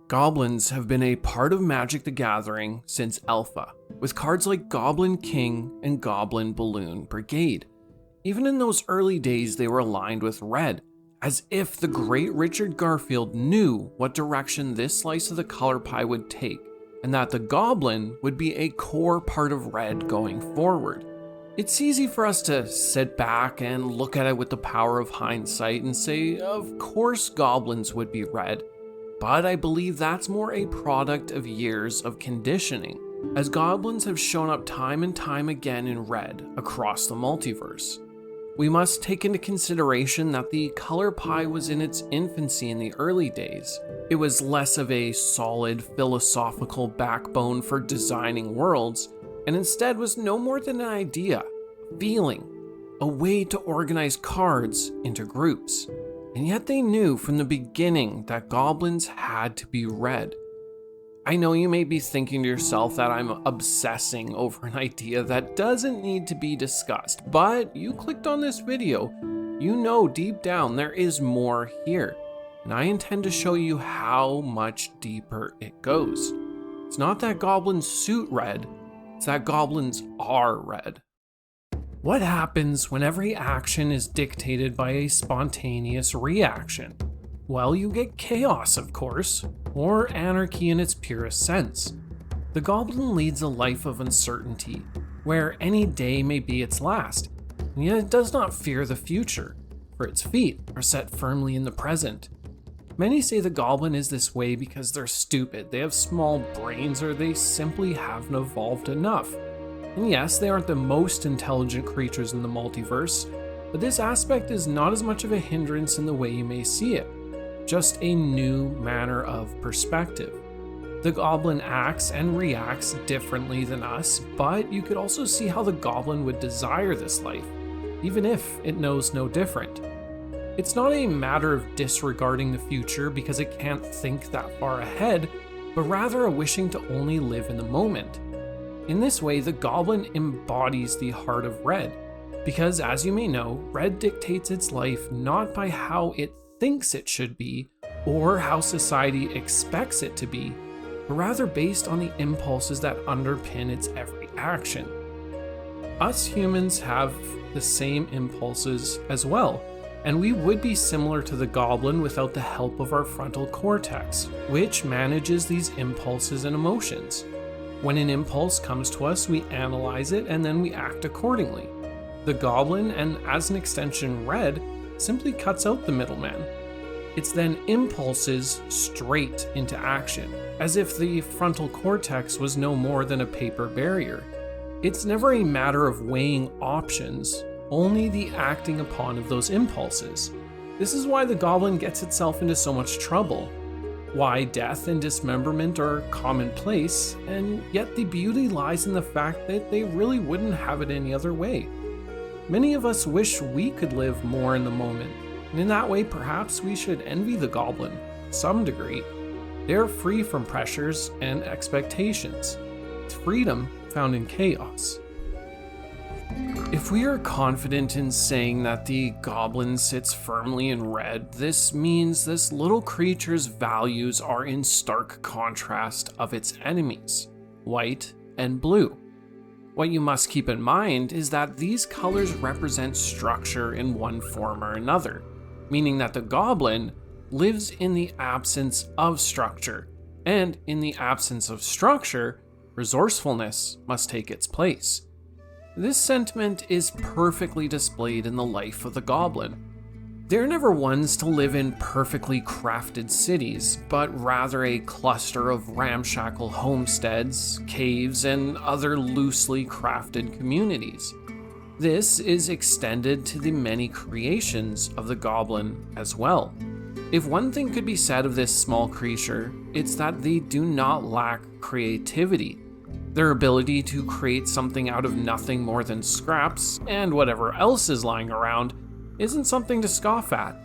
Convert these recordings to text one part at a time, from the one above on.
Goblins have been a part of Magic the Gathering since Alpha, with cards like Goblin King and Goblin Balloon Brigade. Even in those early days, they were aligned with red, as if the great Richard Garfield knew what direction this slice of the color pie would take, and that the Goblin would be a core part of red going forward. It's easy for us to sit back and look at it with the power of hindsight and say, of course Goblins would be red. But I believe that's more a product of years of conditioning, as Goblins have shown up time and time again in red across the multiverse. We must take into consideration that the color pie was in its infancy in the early days. It was less of a solid philosophical backbone for designing worlds, and instead was no more than an idea, a feeling, a way to organize cards into groups. And yet they knew from the beginning that Goblins had to be red. I know you may be thinking to yourself that I'm obsessing over an idea that doesn't need to be discussed, but you clicked on this video, you know deep down there is more here, and I intend to show you how much deeper it goes. It's not that Goblins suit red, it's that Goblins are red. What happens when every action is dictated by a spontaneous reaction? Well, you get chaos, of course, or anarchy in its purest sense. The Goblin leads a life of uncertainty, where any day may be its last, and yet it does not fear the future, for its feet are set firmly in the present. Many say the Goblin is this way because they're stupid, they have small brains, or they simply haven't evolved enough. And yes, they aren't the most intelligent creatures in the multiverse, but this aspect is not as much of a hindrance in the way you may see it, just a new manner of perspective. The Goblin acts and reacts differently than us, but you could also see how the Goblin would desire this life, even if it knows no different. It's not a matter of disregarding the future because it can't think that far ahead, but rather a wishing to only live in the moment. In this way, the Goblin embodies the heart of red, because as you may know, red dictates its life not by how it thinks it should be, or how society expects it to be, but rather based on the impulses that underpin its every action. Us humans have the same impulses as well, and we would be similar to the Goblin without the help of our frontal cortex, which manages these impulses and emotions. When an impulse comes to us, we analyze it and then we act accordingly. The Goblin, and as an extension red, simply cuts out the middleman. It's then impulses straight into action, as if the frontal cortex was no more than a paper barrier. It's never a matter of weighing options, only the acting upon of those impulses. This is why the Goblin gets itself into so much trouble, why death and dismemberment are commonplace, and yet the beauty lies in the fact that they really wouldn't have it any other way. Many of us wish we could live more in the moment, and in that way perhaps we should envy the Goblin, to some degree. They are free from pressures and expectations. It's freedom found in chaos. If we are confident in saying that the Goblin sits firmly in red, this means this little creature's values are in stark contrast of its enemies, white and blue. What you must keep in mind is that these colors represent structure in one form or another, meaning that the Goblin lives in the absence of structure, and in the absence of structure, resourcefulness must take its place. This sentiment is perfectly displayed in the life of the Goblin. They're never ones to live in perfectly crafted cities, but rather a cluster of ramshackle homesteads, caves, and other loosely crafted communities. This is extended to the many creations of the Goblin as well. If one thing could be said of this small creature, it's that they do not lack creativity. Their ability to create something out of nothing more than scraps, and whatever else is lying around, isn't something to scoff at.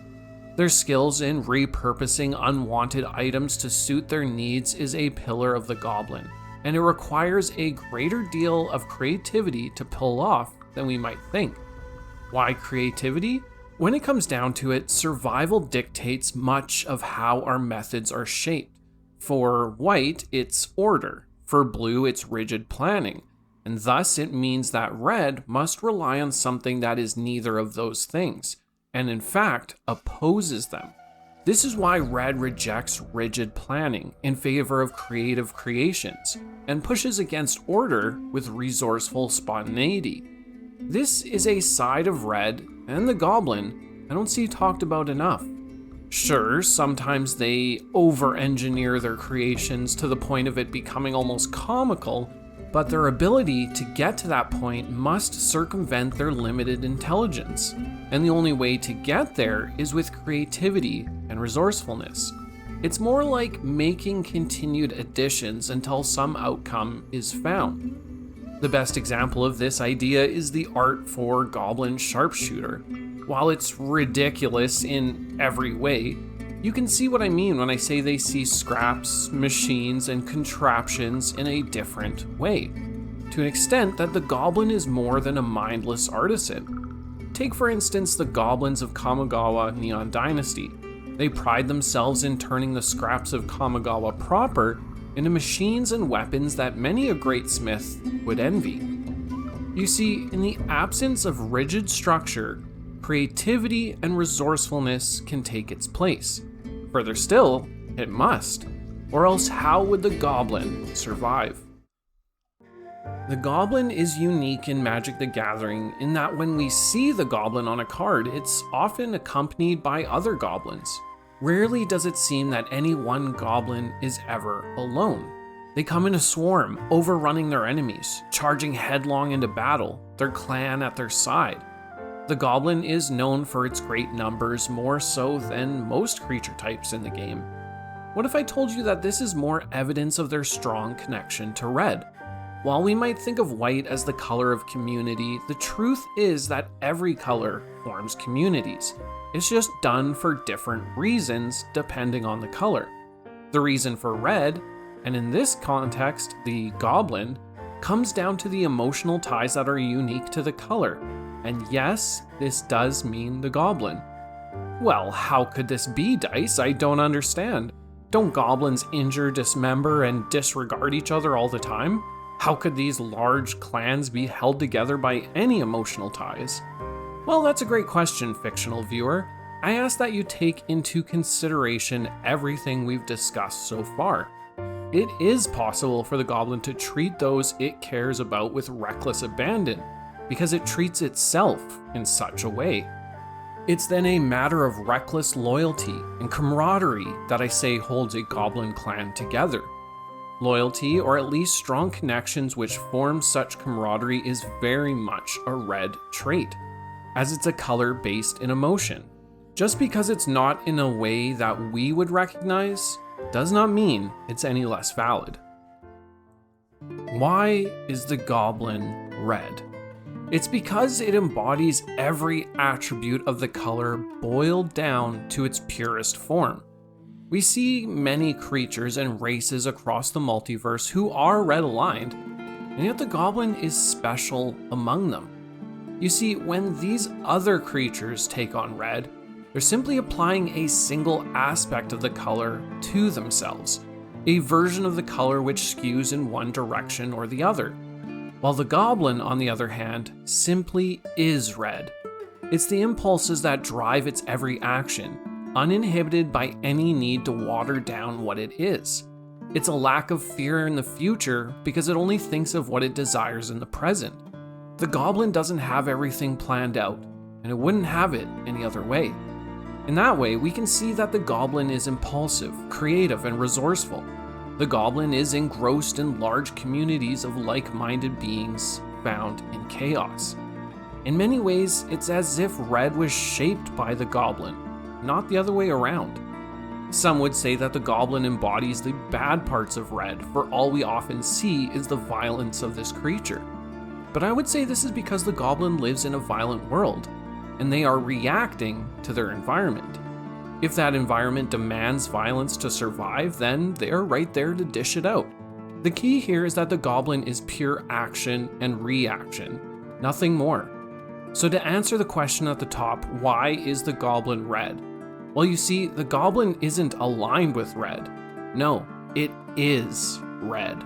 Their skills in repurposing unwanted items to suit their needs is a pillar of the Goblin, and it requires a greater deal of creativity to pull off than we might think. Why creativity? When it comes down to it, survival dictates much of how our methods are shaped. For white, it's order. For blue, it's rigid planning. And thus it means that red must rely on something that is neither of those things, and in fact opposes them. This is why red rejects rigid planning in favor of creative creations, and pushes against order with resourceful spontaneity. This is a side of red and the goblin I don't see talked about enough. Sure, sometimes they over-engineer their creations to the point of it becoming almost comical, but their ability to get to that point must circumvent their limited intelligence, and the only way to get there is with creativity and resourcefulness. It's more like making continued additions until some outcome is found. The best example of this idea is the art for Goblin Sharpshooter. While it's ridiculous in every way, you can see what I mean when I say they see scraps, machines, and contraptions in a different way, to an extent that the Goblin is more than a mindless artisan. Take for instance the Goblins of Kamigawa Neon Dynasty. They pride themselves in turning the scraps of Kamigawa proper into machines and weapons that many a great smith would envy. You see, in the absence of rigid structure, creativity and resourcefulness can take its place. Further still, it must, or else how would the Goblin survive? The Goblin is unique in Magic the Gathering in that when we see the Goblin on a card, it's often accompanied by other Goblins. Rarely does it seem that any one Goblin is ever alone. They come in a swarm, overrunning their enemies, charging headlong into battle, their clan at their side. The Goblin is known for its great numbers more so than most creature types in the game. What if I told you that this is more evidence of their strong connection to red? While we might think of white as the color of community, the truth is that every color forms communities. It's just done for different reasons depending on the color. The reason for red, and in this context, the Goblin, comes down to the emotional ties that are unique to the color. And yes, this does mean the Goblin. Well, how could this be, Dice? I don't understand. Don't goblins injure, dismember, and disregard each other all the time? How could these large clans be held together by any emotional ties? Well, that's a great question, fictional viewer. I ask that you take into consideration everything we've discussed so far. It is possible for the Goblin to treat those it cares about with reckless abandon, because it treats itself in such a way. It's then a matter of reckless loyalty and camaraderie that I say holds a Goblin clan together. Loyalty, or at least strong connections which form such camaraderie, is very much a red trait, as it's a color based in emotion. Just because it's not in a way that we would recognize, does not mean it's any less valid. Why is the Goblin red? It's because it embodies every attribute of the color boiled down to its purest form. We see many creatures and races across the multiverse who are red aligned, and yet the Goblin is special among them. You see, when these other creatures take on red, they're simply applying a single aspect of the color to themselves, a version of the color which skews in one direction or the other. While the Goblin, on the other hand, simply is red. It's the impulses that drive its every action, uninhibited by any need to water down what it is. It's a lack of fear in the future because it only thinks of what it desires in the present. The Goblin doesn't have everything planned out, and it wouldn't have it any other way. In that way, we can see that the Goblin is impulsive, creative, and resourceful. The Goblin is engrossed in large communities of like-minded beings found in chaos. In many ways, it's as if red was shaped by the Goblin, not the other way around. Some would say that the Goblin embodies the bad parts of red, for all we often see is the violence of this creature. But I would say this is because the Goblin lives in a violent world, and they are reacting to their environment. If that environment demands violence to survive, then they're right there to dish it out. The key here is that the Goblin is pure action and reaction, nothing more. So to answer the question at the top, why is the Goblin red? Well, you see, the Goblin isn't aligned with red. No, it is red.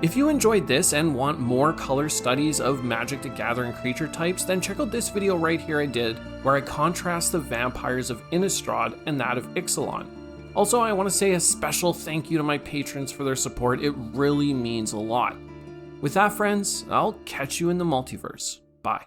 If you enjoyed this and want more color studies of Magic the Gathering creature types, then check out this video right here I did, where I contrast the vampires of Innistrad and that of Ixalan. Also, I want to say a special thank you to my patrons for their support. It really means a lot. With that, friends, I'll catch you in the multiverse. Bye.